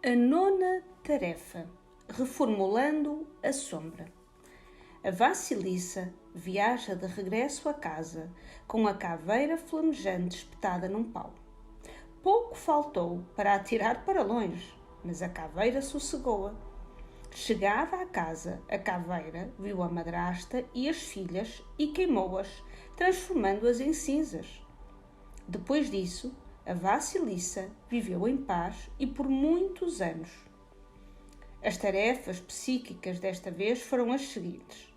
A nona tarefa, reformulando a sombra. A Vasilissa viaja de regresso a casa com a caveira flamejante espetada num pau. Pouco faltou para a tirar para longe, mas a caveira sossegou-a. Chegada à casa, a caveira viu a madrasta e as filhas e queimou-as, transformando-as em cinzas. Depois disso, a Vasilissa viveu em paz e por muitos anos. As tarefas psíquicas desta vez foram as seguintes: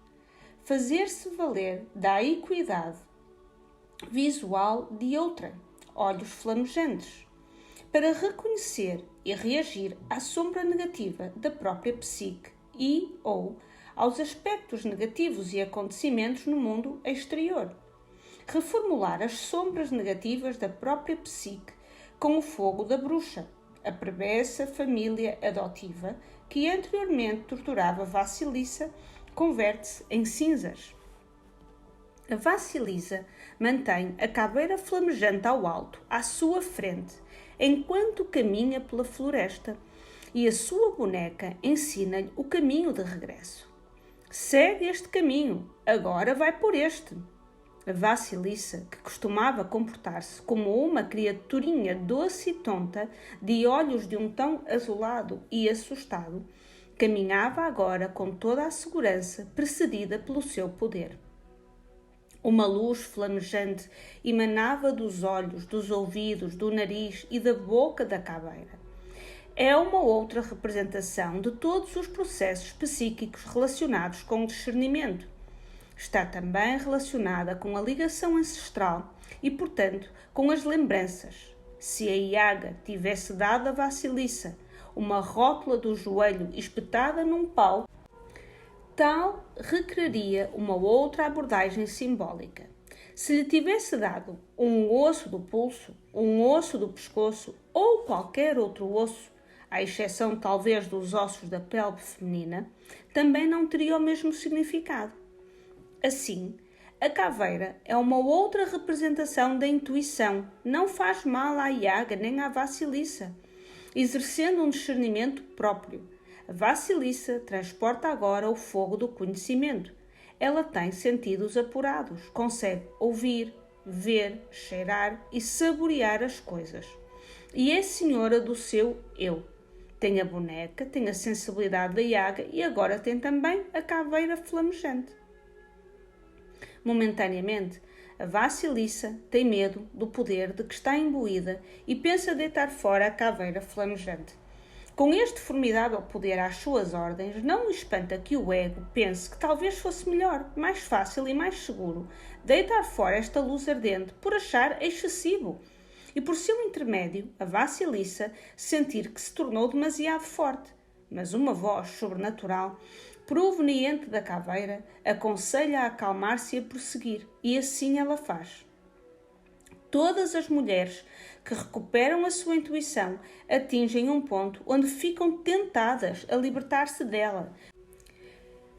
fazer-se valer da equidade visual de outrem, olhos flamejantes, para reconhecer e reagir à sombra negativa da própria psique e ou aos aspectos negativos e acontecimentos no mundo exterior. Reformular as sombras negativas da própria psique com o fogo da bruxa, a perversa família adotiva que anteriormente torturava Vasilissa, converte-se em cinzas. A Vasilissa mantém a caveira flamejante ao alto, à sua frente, enquanto caminha pela floresta, e a sua boneca ensina-lhe o caminho de regresso. Segue este caminho, agora vai por este. A Vasilissa, que costumava comportar-se como uma criaturinha doce e tonta, de olhos de um tom azulado e assustado, caminhava agora com toda a segurança, precedida pelo seu poder. Uma luz flamejante emanava dos olhos, dos ouvidos, do nariz e da boca da caveira. É uma outra representação de todos os processos psíquicos relacionados com o discernimento. Está também relacionada com a ligação ancestral e, portanto, com as lembranças. Se a Yaga tivesse dado a Vasilissa uma rótula do joelho espetada num pau, tal requeriria uma outra abordagem simbólica. Se lhe tivesse dado um osso do pulso, um osso do pescoço ou qualquer outro osso, à exceção talvez dos ossos da pelve feminina, também não teria o mesmo significado. Assim, a caveira é uma outra representação da intuição, não faz mal à Yaga nem à Vasilissa, exercendo um discernimento próprio. A Vasilissa transporta agora o fogo do conhecimento. Ela tem sentidos apurados, consegue ouvir, ver, cheirar e saborear as coisas. E é senhora do seu eu. Tem a boneca, tem a sensibilidade da Yaga e agora tem também a caveira flamejante. Momentaneamente, a Vasilissa tem medo do poder de que está imbuída e pensa deitar fora a caveira flamejante. Com este formidável poder às suas ordens, não lhe espanta que o ego pense que talvez fosse melhor, mais fácil e mais seguro deitar fora esta luz ardente por achar excessivo e, por seu intermédio, a Vasilissa sentir que se tornou demasiado forte. Mas uma voz sobrenatural, proveniente da caveira, aconselha a acalmar-se e a prosseguir, e assim ela faz. Todas as mulheres que recuperam a sua intuição atingem um ponto onde ficam tentadas a libertar-se dela,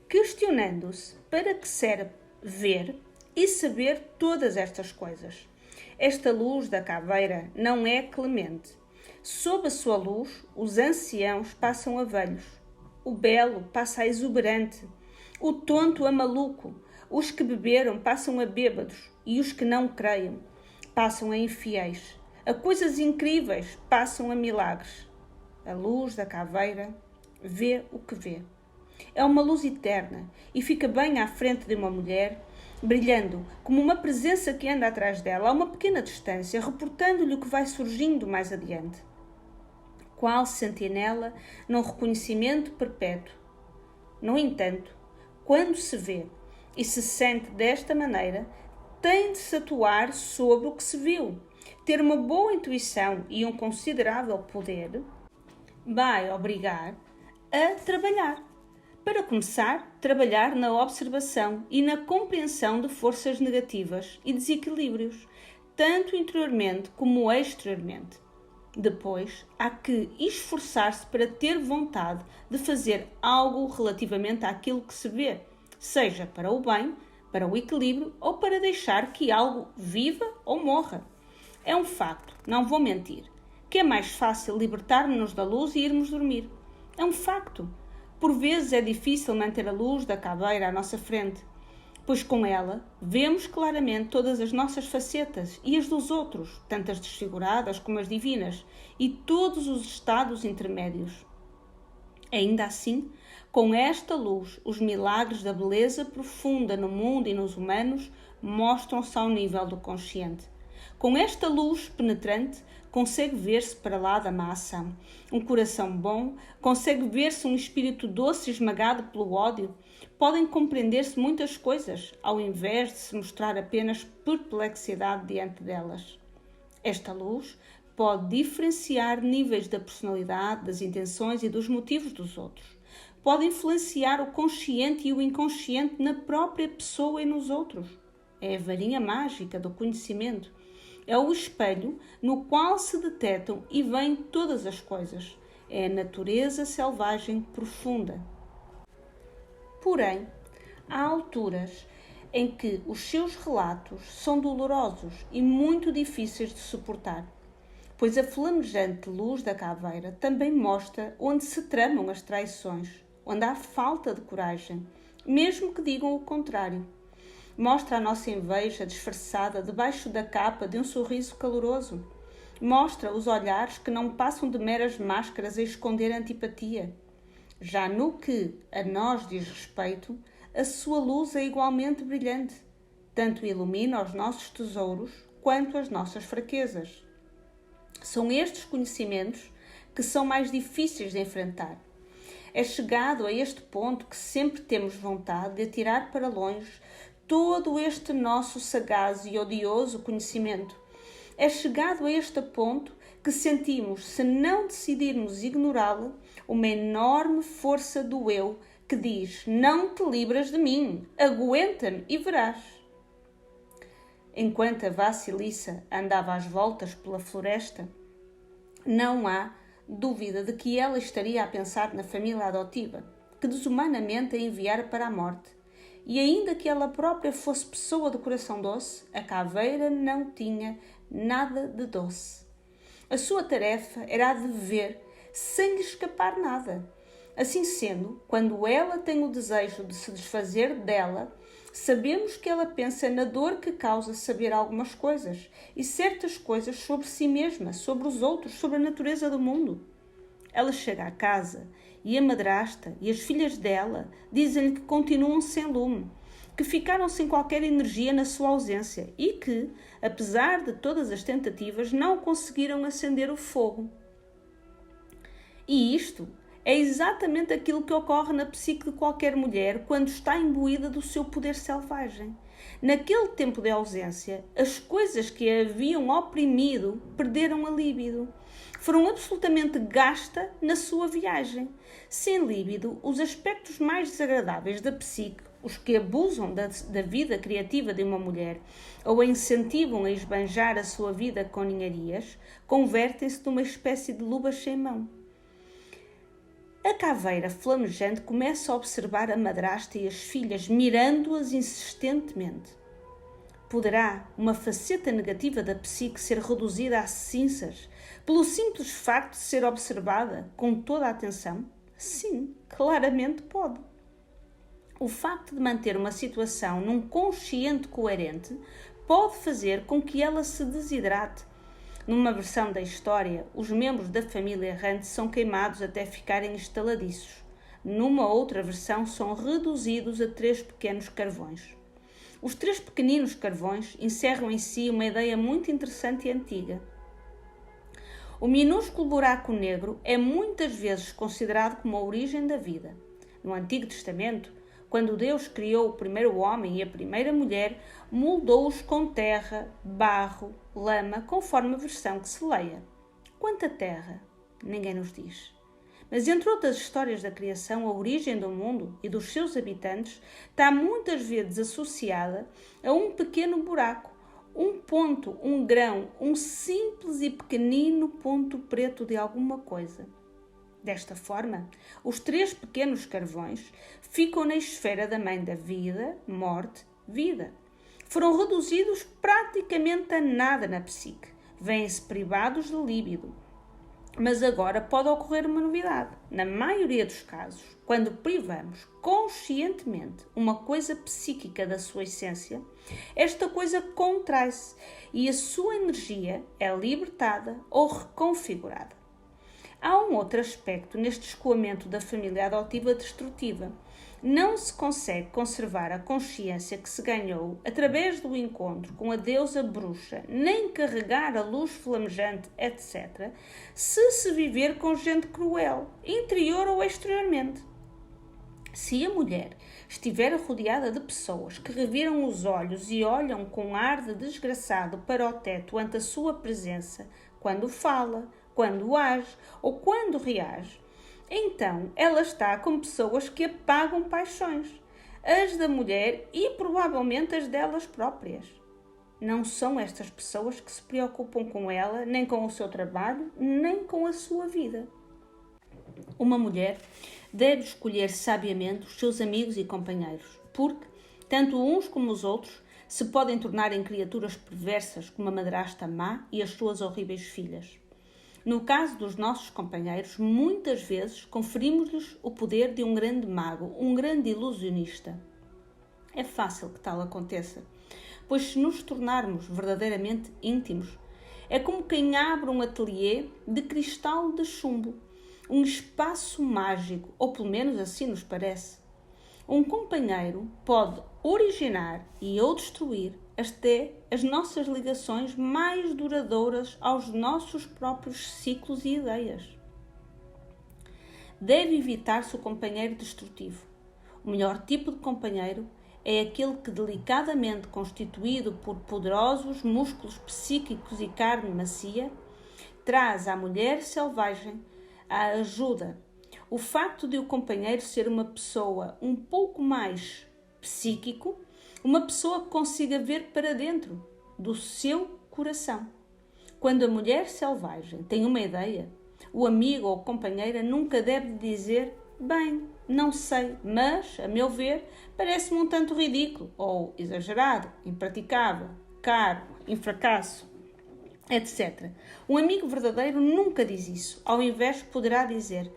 questionando-se para que serve ver e saber todas estas coisas. Esta luz da caveira não é clemente. Sob a sua luz, os anciãos passam a velhos, o belo passa a exuberante, o tonto a maluco, os que beberam passam a bêbados e os que não creiam passam a infiéis. A coisas incríveis passam a milagres. A luz da caveira vê o que vê. É uma luz eterna e fica bem à frente de uma mulher, brilhando como uma presença que anda atrás dela a uma pequena distância, reportando-lhe o que vai surgindo mais adiante. Qual sentinela num reconhecimento perpétuo. No entanto, quando se vê e se sente desta maneira, tem de se atuar sobre o que se viu. Ter uma boa intuição e um considerável poder vai obrigar a trabalhar. Para começar, trabalhar na observação e na compreensão de forças negativas e desequilíbrios, tanto interiormente como exteriormente. Depois, há que esforçar-se para ter vontade de fazer algo relativamente àquilo que se vê, seja para o bem, para o equilíbrio ou para deixar que algo viva ou morra. É um facto, não vou mentir. que é mais fácil libertar-nos da luz e irmos dormir. É um facto. Por vezes é difícil manter a luz da caveira à nossa frente, pois com ela vemos claramente todas as nossas facetas e as dos outros, tanto as desfiguradas como as divinas, e todos os estados intermédios. Ainda assim, com esta luz, os milagres da beleza profunda no mundo e nos humanos mostram-se ao nível do consciente. Com esta luz penetrante, consegue ver-se para lá da má ação. Um coração bom, consegue ver-se um espírito doce esmagado pelo ódio. Podem compreender-se muitas coisas, ao invés de se mostrar apenas perplexidade diante delas. Esta luz pode diferenciar níveis da personalidade, das intenções e dos motivos dos outros. Pode influenciar o consciente e o inconsciente na própria pessoa e nos outros. É a varinha mágica do conhecimento. É o espelho no qual se detectam e veem todas as coisas. É a natureza selvagem profunda. Porém, há alturas em que os seus relatos são dolorosos e muito difíceis de suportar, pois a flamejante luz da caveira também mostra onde se tramam as traições, onde há falta de coragem, mesmo que digam o contrário. Mostra a nossa inveja disfarçada debaixo da capa de um sorriso caloroso. Mostra os olhares que não passam de meras máscaras a esconder a antipatia. Já no que a nós diz respeito, a sua luz é igualmente brilhante. Tanto ilumina os nossos tesouros quanto as nossas fraquezas. São estes conhecimentos que são mais difíceis de enfrentar. É chegado a este ponto que sempre temos vontade de atirar para longe todo este nosso sagaz e odioso conhecimento. É chegado a este ponto que sentimos, se não decidirmos ignorá-la, uma enorme força do eu que diz: não te livras de mim, aguenta-me e verás. Enquanto a Vassilissa andava às voltas pela floresta, não há dúvida de que ela estaria a pensar na família adotiva, que desumanamente a enviara para a morte. E ainda que ela própria fosse pessoa de coração doce, a caveira não tinha nada de doce. A sua tarefa era a de viver, sem lhe escapar nada. Assim sendo, quando ela tem o desejo de se desfazer dela, sabemos que ela pensa na dor que causa saber algumas coisas, e certas coisas sobre si mesma, sobre os outros, sobre a natureza do mundo. Ela chega à casa e a madrasta e as filhas dela dizem-lhe que continuam sem lume, que ficaram sem qualquer energia na sua ausência e que, apesar de todas as tentativas, não conseguiram acender o fogo. E isto é exatamente aquilo que ocorre na psique de qualquer mulher quando está imbuída do seu poder selvagem. Naquele tempo de ausência, as coisas que a haviam oprimido perderam a líbido. Foram absolutamente gastas na sua viagem. Sem líbido, os aspectos mais desagradáveis da psique, os que abusam da vida criativa de uma mulher ou a incentivam a esbanjar a sua vida com ninharias, convertem-se numa espécie de luvas sem mão. A caveira flamejante começa a observar a madrasta e as filhas, mirando-as insistentemente. Poderá uma faceta negativa da psique ser reduzida a cinzas pelo simples facto de ser observada com toda a atenção? Sim, claramente pode. O facto de manter uma situação num consciente coerente pode fazer com que ela se desidrate. Numa versão da história, os membros da família errante são queimados até ficarem estaladiços. Numa outra versão, são reduzidos a 3 pequenos carvões. Os 3 pequeninos carvões encerram em si uma ideia muito interessante e antiga. O minúsculo buraco negro é muitas vezes considerado como a origem da vida. No Antigo Testamento, quando Deus criou o primeiro homem e a primeira mulher, moldou-os com terra, barro, lama, conforme a versão que se leia. Quanta terra? Ninguém nos diz. Mas entre outras histórias da criação, a origem do mundo e dos seus habitantes está muitas vezes associada a um pequeno buraco, um ponto, um grão, um simples e pequenino ponto preto de alguma coisa. Desta forma, os 3 pequenos carvões ficam na esfera da mãe da vida, morte, vida. Foram reduzidos praticamente a nada na psique. Vêm-se privados de líbido. Mas agora pode ocorrer uma novidade. Na maioria dos casos, quando privamos conscientemente uma coisa psíquica da sua essência, esta coisa contrai-se e a sua energia é libertada ou reconfigurada. Há um outro aspecto neste escoamento da família adotiva destrutiva. Não se consegue conservar a consciência que se ganhou através do encontro com a deusa bruxa, nem carregar a luz flamejante, etc., se viver com gente cruel, interior ou exteriormente. Se a mulher estiver rodeada de pessoas que reviram os olhos e olham com ar de desgraçado para o teto ante a sua presença, quando fala, quando age ou quando reage, então ela está com pessoas que apagam paixões, as da mulher e provavelmente as delas próprias. Não são estas pessoas que se preocupam com ela, nem com o seu trabalho, nem com a sua vida. Uma mulher deve escolher sabiamente os seus amigos e companheiros, porque, tanto uns como os outros, se podem tornar em criaturas perversas como a madrasta má e as suas horríveis filhas. No caso dos nossos companheiros, muitas vezes conferimos-lhes o poder de um grande mago, um grande ilusionista. É fácil que tal aconteça, pois se nos tornarmos verdadeiramente íntimos, é como quem abre um ateliê de cristal de chumbo, um espaço mágico, ou pelo menos assim nos parece. Um companheiro pode originar e ou destruir até as nossas ligações mais duradouras aos nossos próprios ciclos e ideias. Deve evitar-se o companheiro destrutivo. O melhor tipo de companheiro é aquele que, delicadamente constituído por poderosos músculos psíquicos e carne macia, traz à mulher selvagem a ajuda. O facto de o companheiro ser uma pessoa um pouco mais psíquico, uma pessoa que consiga ver para dentro do seu coração. Quando a mulher selvagem tem uma ideia, o amigo ou companheira nunca deve dizer: bem, não sei, mas, a meu ver, parece-me um tanto ridículo, ou exagerado, impraticável, caro, infracasso, etc. Um amigo verdadeiro nunca diz isso. Ao invés, poderá dizer: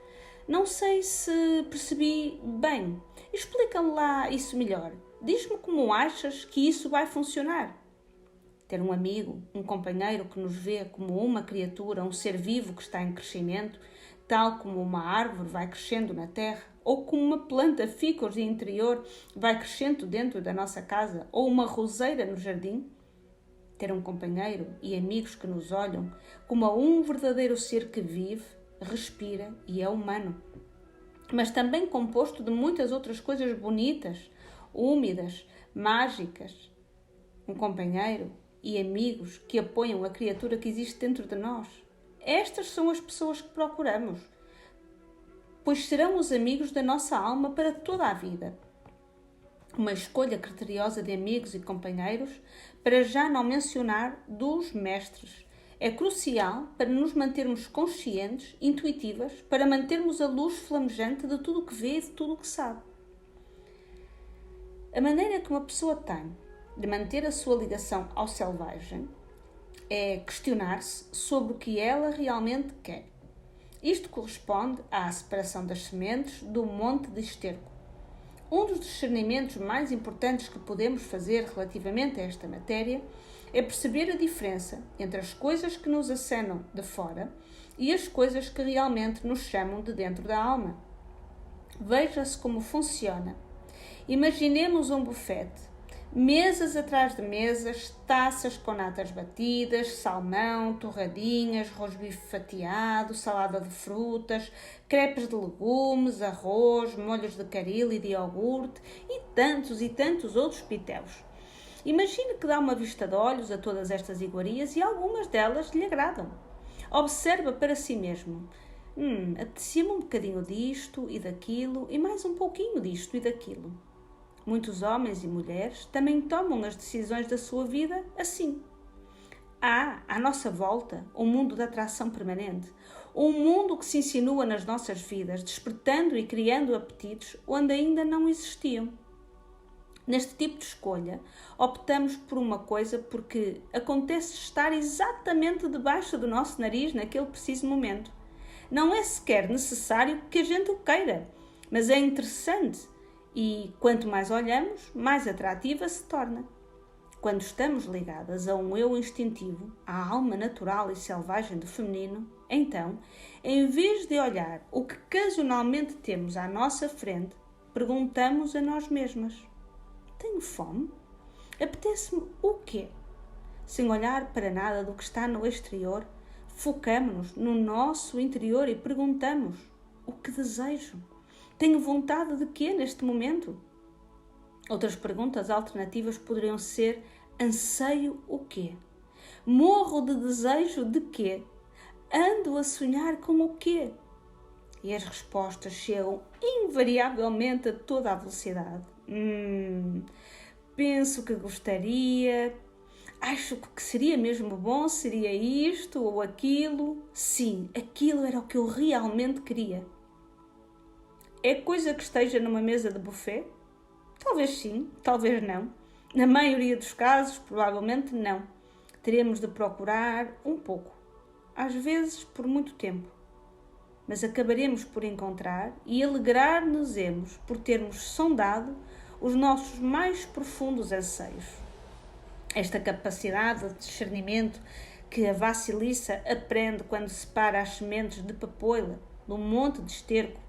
não sei se percebi bem, explica-me lá isso melhor. Diz-me como achas que isso vai funcionar. Ter um amigo, um companheiro que nos vê como uma criatura, um ser vivo que está em crescimento, tal como uma árvore vai crescendo na terra, ou como uma planta ficus e interior vai crescendo dentro da nossa casa, ou uma roseira no jardim. Ter um companheiro e amigos que nos olham como a um verdadeiro ser que vive, respira e é humano, mas também composto de muitas outras coisas bonitas, úmidas, mágicas. Um companheiro e amigos que apoiam a criatura que existe dentro de nós. Estas são as pessoas que procuramos, pois serão os amigos da nossa alma para toda a vida. Uma escolha criteriosa de amigos e companheiros, para já não mencionar dos mestres, é crucial para nos mantermos conscientes, intuitivas, para mantermos a luz flamejante de tudo o que vê e de tudo o que sabe. A maneira que uma pessoa tem de manter a sua ligação ao selvagem é questionar-se sobre o que ela realmente quer. Isto corresponde à separação das sementes do monte de esterco. Um dos discernimentos mais importantes que podemos fazer relativamente a esta matéria é perceber a diferença entre as coisas que nos acenam de fora e as coisas que realmente nos chamam de dentro da alma. Veja-se como funciona. Imaginemos um bufete. Mesas atrás de mesas, taças com natas batidas, salmão, torradinhas, rosbife fatiado, salada de frutas, crepes de legumes, arroz, molhos de caril e de iogurte e tantos outros pitéus. Imagine que dá uma vista de olhos a todas estas iguarias e algumas delas lhe agradam. Observa para si mesmo. Apetecia-me um bocadinho disto e daquilo e mais um pouquinho disto e daquilo. Muitos homens e mulheres também tomam as decisões da sua vida assim. Há, à nossa volta, um mundo de atração permanente, um mundo que se insinua nas nossas vidas, despertando e criando apetites onde ainda não existiam. Neste tipo de escolha, optamos por uma coisa porque acontece estar exatamente debaixo do nosso nariz naquele preciso momento. Não é sequer necessário que a gente o queira, mas é interessante e, quanto mais olhamos, mais atrativa se torna. Quando estamos ligadas a um eu instintivo, à alma natural e selvagem do feminino, então, em vez de olhar o que ocasionalmente temos à nossa frente, perguntamos a nós mesmas: tenho fome? Apetece-me o quê? Sem olhar para nada do que está no exterior, focamo-nos no nosso interior e perguntamos: o que desejo? Tenho vontade de quê neste momento? Outras perguntas alternativas poderiam ser: anseio o quê? Morro de desejo de quê? Ando a sonhar com o quê? E as respostas chegam invariavelmente a toda a velocidade. Penso que gostaria, acho que seria mesmo bom, seria isto ou aquilo. Sim, aquilo era o que eu realmente queria. É coisa que esteja numa mesa de buffet? Talvez sim, talvez não. Na maioria dos casos, provavelmente não. Teremos de procurar um pouco, às vezes por muito tempo. Mas acabaremos por encontrar e alegrar-nos-emos por termos sondado os nossos mais profundos anseios. Esta capacidade de discernimento que a Vassilissa aprende quando separa as sementes de papoila do monte de esterco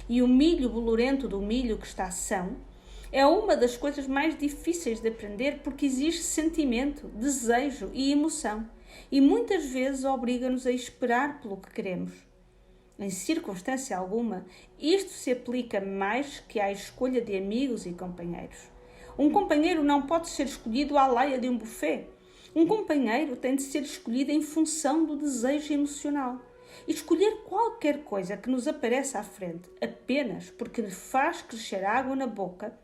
e o milho bolorento do milho que está são, é uma das coisas mais difíceis de aprender porque existe sentimento, desejo e emoção e muitas vezes obriga-nos a esperar pelo que queremos. Em circunstância alguma, isto se aplica mais que à escolha de amigos e companheiros. Um companheiro não pode ser escolhido à laia de um buffet. Um companheiro tem de ser escolhido em função do desejo emocional. E escolher qualquer coisa que nos apareça à frente apenas porque lhe faz crescer água na boca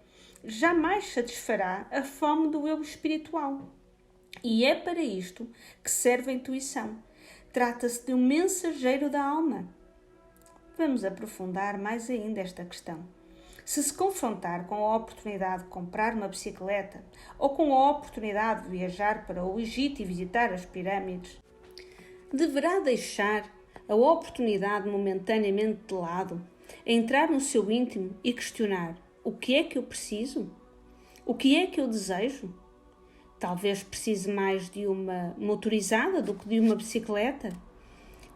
jamais satisfará a fome do eu espiritual. E é para isto que serve a intuição. Trata-se de um mensageiro da alma. Vamos aprofundar mais ainda esta questão. Se confrontar com a oportunidade de comprar uma bicicleta ou com a oportunidade de viajar para o Egito e visitar as pirâmides, deverá deixar a oportunidade momentaneamente de lado, entrar no seu íntimo e questionar: o que é que eu preciso? O que é que eu desejo? Talvez precise mais de uma motorizada do que de uma bicicleta.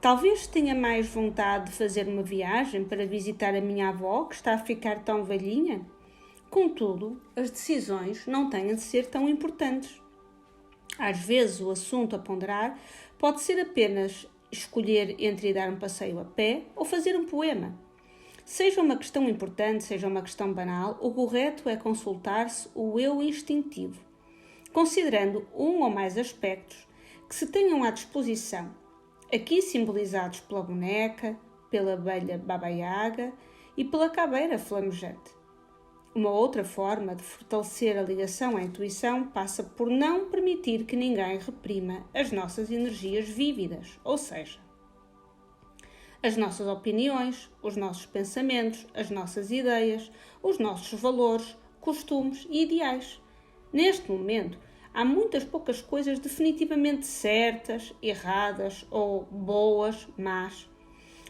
Talvez tenha mais vontade de fazer uma viagem para visitar a minha avó, que está a ficar tão velhinha. Contudo, as decisões não têm de ser tão importantes. Às vezes, o assunto a ponderar pode ser apenas escolher entre ir dar um passeio a pé ou fazer um poema. Seja uma questão importante, seja uma questão banal, o correto é consultar-se o eu instintivo, considerando um ou mais aspectos que se tenham à disposição, aqui simbolizados pela boneca, pela abelha Baba Yaga e pela caveira flamejante. Uma outra forma de fortalecer a ligação à intuição passa por não permitir que ninguém reprima as nossas energias vívidas, ou seja, as nossas opiniões, os nossos pensamentos, as nossas ideias, os nossos valores, costumes e ideais. Neste momento, há muitas poucas coisas definitivamente certas, erradas ou boas, más.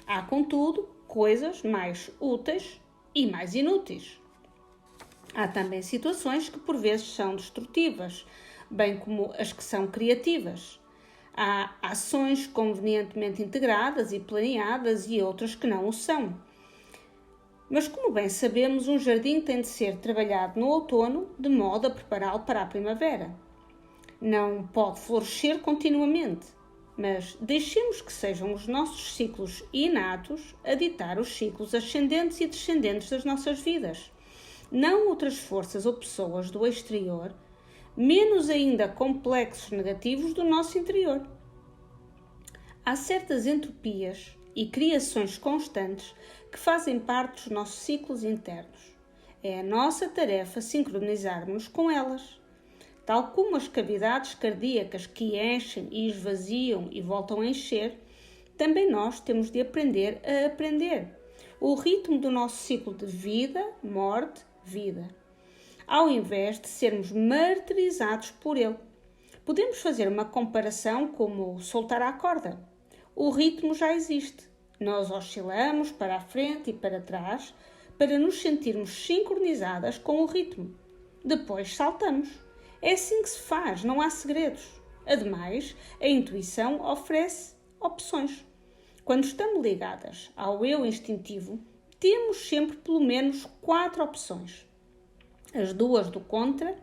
Há, contudo, coisas mais úteis e mais inúteis. Há também situações que por vezes são destrutivas, bem como as que são criativas. Há ações convenientemente integradas e planeadas e outras que não o são. Mas, como bem sabemos, um jardim tem de ser trabalhado no outono de modo a prepará-lo para a primavera. Não pode florescer continuamente, mas deixemos que sejam os nossos ciclos inatos a ditar os ciclos ascendentes e descendentes das nossas vidas. Não outras forças ou pessoas do exterior, menos ainda complexos negativos do nosso interior. Há certas entropias e criações constantes que fazem parte dos nossos ciclos internos. É a nossa tarefa sincronizarmos com elas. Tal como as cavidades cardíacas que enchem e esvaziam e voltam a encher, também nós temos de aprender a aprender o ritmo do nosso ciclo de vida, morte, vida, ao invés de sermos martirizados por ele. Podemos fazer uma comparação como soltar a corda. O ritmo já existe. Nós oscilamos para a frente e para trás para nos sentirmos sincronizadas com o ritmo. Depois saltamos. É assim que se faz, não há segredos. Ademais, a intuição oferece opções. Quando estamos ligadas ao eu instintivo, temos sempre pelo menos 4 opções. As 2 do contra,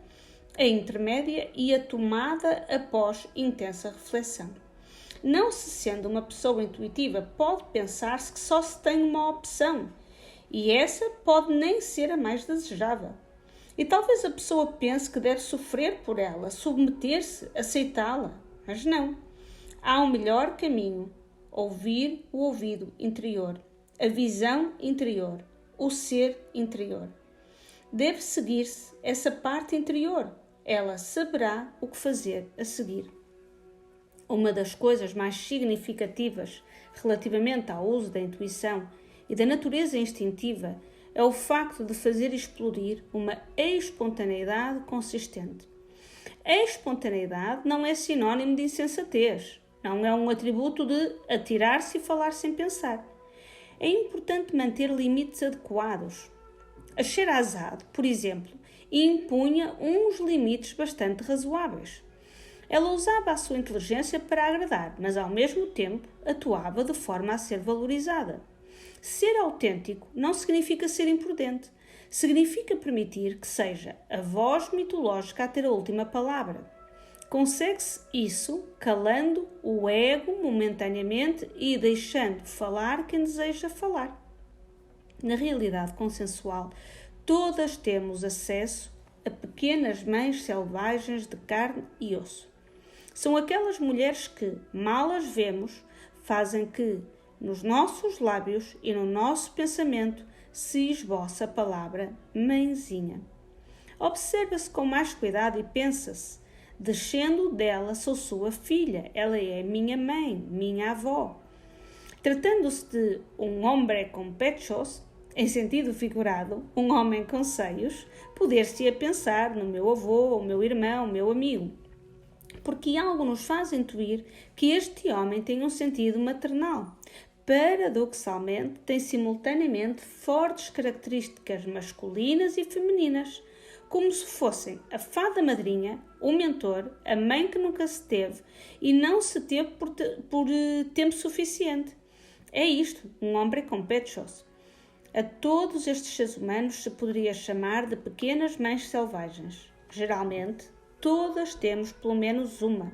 a intermédia e a tomada após intensa reflexão. Não se sendo uma pessoa intuitiva, pode pensar-se que só se tem uma opção, e essa pode nem ser a mais desejável. E talvez a pessoa pense que deve sofrer por ela, submeter-se, aceitá-la, mas não. Há um melhor caminho: ouvir o ouvido interior, a visão interior, o ser interior. Deve seguir-se essa parte interior. Ela saberá o que fazer a seguir. Uma das coisas mais significativas relativamente ao uso da intuição e da natureza instintiva é o facto de fazer explodir uma espontaneidade consistente. A espontaneidade não é sinónimo de insensatez, não é um atributo de atirar-se e falar sem pensar. É importante manter limites adequados. A Sherazade, por exemplo, impunha uns limites bastante razoáveis. Ela usava a sua inteligência para agradar, mas ao mesmo tempo atuava de forma a ser valorizada. Ser autêntico não significa ser imprudente. Significa permitir que seja a voz mitológica a ter a última palavra. Consegue-se isso calando o ego momentaneamente e deixando falar quem deseja falar. Na realidade consensual, todas temos acesso a pequenas mães selvagens de carne e osso. São aquelas mulheres que, mal as vemos, fazem que, nos nossos lábios e no nosso pensamento, se esboça a palavra mãezinha. Observa-se com mais cuidado e pensa-se: descendo dela sou sua filha, ela é minha mãe, minha avó. Tratando-se de um hombre com pechos, em sentido figurado, um homem com seios, poder-se-ia pensar no meu avô, o meu irmão, o meu amigo. Porque algo nos faz intuir que este homem tem um sentido maternal. Paradoxalmente, tem simultaneamente fortes características masculinas e femininas, como se fossem a fada madrinha, o mentor, a mãe que nunca se teve e não se teve por tempo suficiente. É isto, um homem com pechos. A todos estes seres humanos se poderia chamar de pequenas mães selvagens. Geralmente, todas temos pelo menos uma.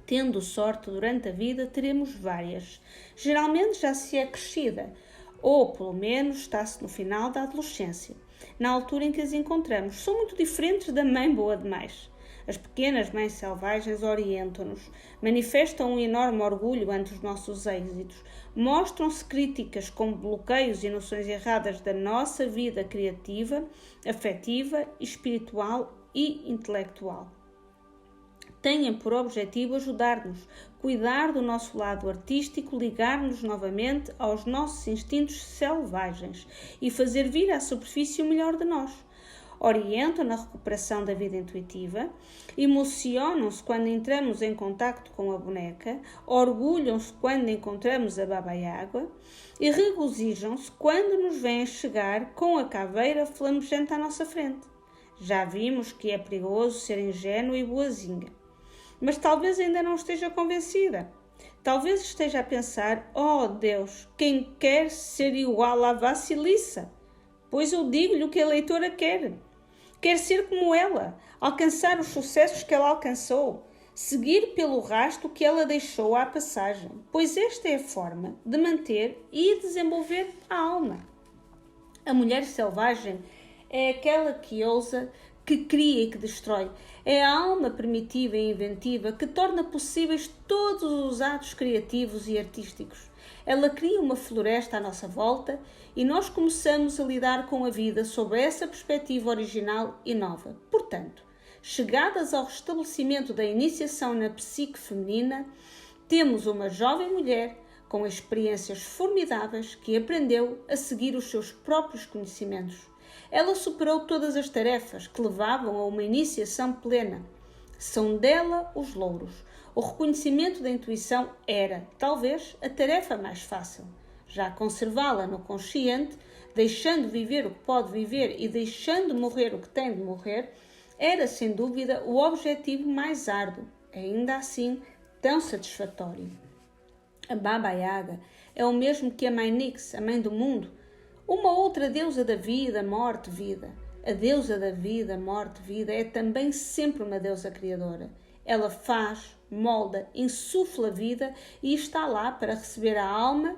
Tendo sorte durante a vida, teremos várias. Geralmente já se é crescida, ou pelo menos está-se no final da adolescência, na altura em que as encontramos. São muito diferentes da mãe boa demais. As pequenas mães selvagens orientam-nos, manifestam um enorme orgulho ante os nossos êxitos, mostram-se críticas com bloqueios e noções erradas da nossa vida criativa, afetiva, espiritual e intelectual. Têm por objetivo ajudar-nos, cuidar do nosso lado artístico, ligar-nos novamente aos nossos instintos selvagens e fazer vir à superfície o melhor de nós. Orientam na recuperação da vida intuitiva, emocionam-se quando entramos em contacto com a boneca, orgulham-se quando encontramos a baba-água e regozijam-se quando nos vêm chegar com a caveira flamejante à nossa frente. Já vimos que é perigoso ser ingênua e boazinha. Mas talvez ainda não esteja convencida. Talvez esteja a pensar: oh Deus, quem quer ser igual à Vassilissa? Pois eu digo-lhe o que a leitora quer. Quer ser como ela, alcançar os sucessos que ela alcançou, seguir pelo rastro que ela deixou à passagem, pois esta é a forma de manter e desenvolver a alma. A mulher selvagem é aquela que ousa, que cria e que destrói. É a alma primitiva e inventiva que torna possíveis todos os atos criativos e artísticos. Ela cria uma floresta à nossa volta e nós começamos a lidar com a vida sob essa perspectiva original e nova. Portanto, chegadas ao restabelecimento da iniciação na psique feminina, temos uma jovem mulher com experiências formidáveis que aprendeu a seguir os seus próprios conhecimentos. Ela superou todas as tarefas que levavam a uma iniciação plena. São dela os louros. O reconhecimento da intuição era, talvez, a tarefa mais fácil. Já conservá-la no consciente, deixando viver o que pode viver e deixando morrer o que tem de morrer, era, sem dúvida, o objetivo mais árduo, ainda assim tão satisfatório. A Baba Yaga é o mesmo que a Mãe Nix, a Mãe do Mundo, uma outra deusa da vida, morte, vida. A deusa da vida, morte, vida é também sempre uma deusa criadora. Ela faz, molda, insufla a vida e está lá para receber a alma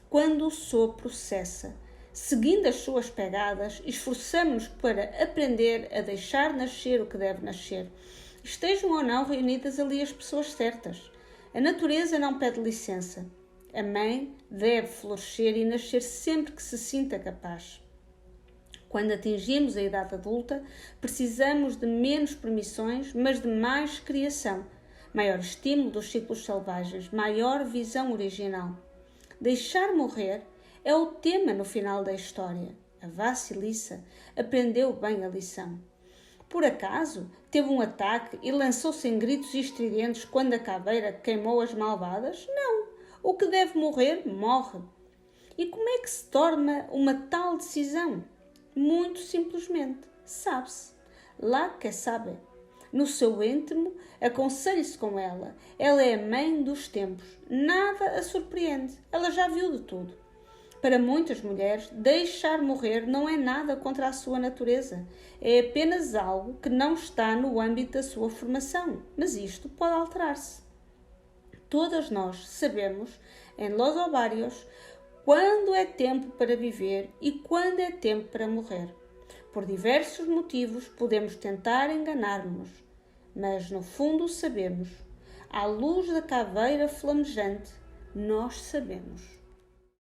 quando o sopro cessa. Seguindo as suas pegadas, esforçamo-nos para aprender a deixar nascer o que deve nascer. Estejam ou não reunidas ali as pessoas certas. A natureza não pede licença. A mãe deve florescer e nascer sempre que se sinta capaz. Quando atingimos a idade adulta, precisamos de menos permissões, mas de mais criação, maior estímulo dos ciclos selvagens, maior visão original. Deixar morrer é o tema no final da história. A Vassilissa aprendeu bem a lição. Por acaso, teve um ataque e lançou-se em gritos estridentes quando a caveira queimou as malvadas? Não. O que deve morrer, morre. E como é que se torna uma tal decisão? Muito simplesmente, sabe-se. Lá que sabe. No seu íntimo, aconselhe-se com ela. Ela é a mãe dos tempos. Nada a surpreende. Ela já viu de tudo. Para muitas mulheres, deixar morrer não é nada contra a sua natureza. É apenas algo que não está no âmbito da sua formação. Mas isto pode alterar-se. Todas nós sabemos, em Los Ovários, quando é tempo para viver e quando é tempo para morrer. Por diversos motivos podemos tentar enganar-nos, mas no fundo sabemos. À luz da caveira flamejante, nós sabemos.